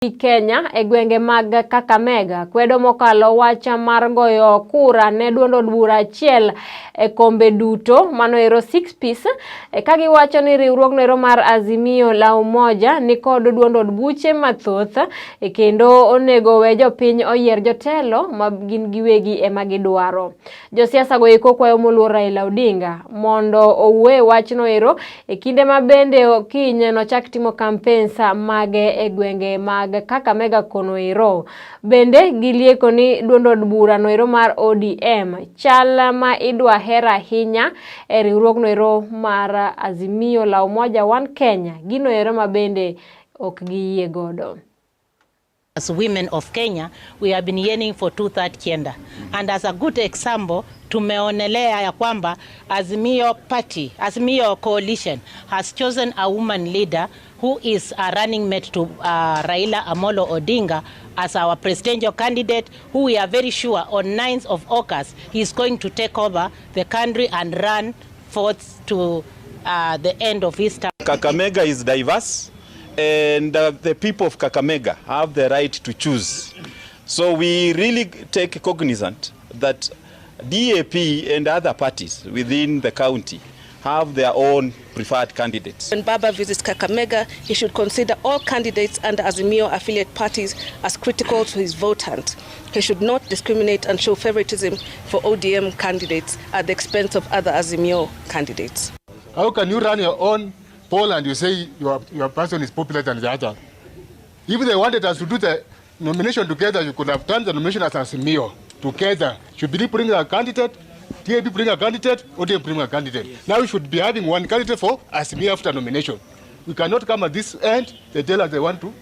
Kenya e gwenge mag Kakamega kwedo mokalo wacha mar goyo kura ne duond od bura achiel e kombe duto manoero 6 piece ka giwacho ni riwruogno mar Azimio la Umoja ni kod duond od buche mathoth kendo onego we jopiny oyier jotelo ma gin giwegi ema gidwaro. Josiasa go eko kwayo moluor Raila Odinga mondo owuo wachno ero e kinde ma bende okinyi nochak timo campaigns mage e gwenge mag Kakamega kono ero. Bende gilieko ni duond od bura no ero mar ODM chal ma idwa hera hinya e riwruogno ero mar Azimio la Umoja One Kenya gino ero ma bende ok giyie godo. As women of Kenya, we have been yearning for two-third gender. And as a good example, tumeonelea ya kwamba Azimio Coalition has chosen a woman leader who is a running mate to Raila Amolo Odinga as our presidential candidate, who we are very sure on 9th of August he is going to take over the country and run forth to the end of his term. Kakamega is diverse. And the people of Kakamega have the right to choose. So we really take cognizant that DAP and other parties within the county have their own preferred candidates. When Baba visits Kakamega, he should consider all candidates under Azimio affiliate parties as critical to his votant. He should not discriminate and show favoritism for ODM candidates at the expense of other Azimio candidates. How can you run your own poll and you say your person is popular than the other? If they wanted us to do the nomination together, you could have done the nomination as Azimio together. Should be bring a candidate, TAP bring a candidate, ODM bring a candidate. Now we should be having one candidate for Azimio after nomination. We cannot come at this end, they tell us they want to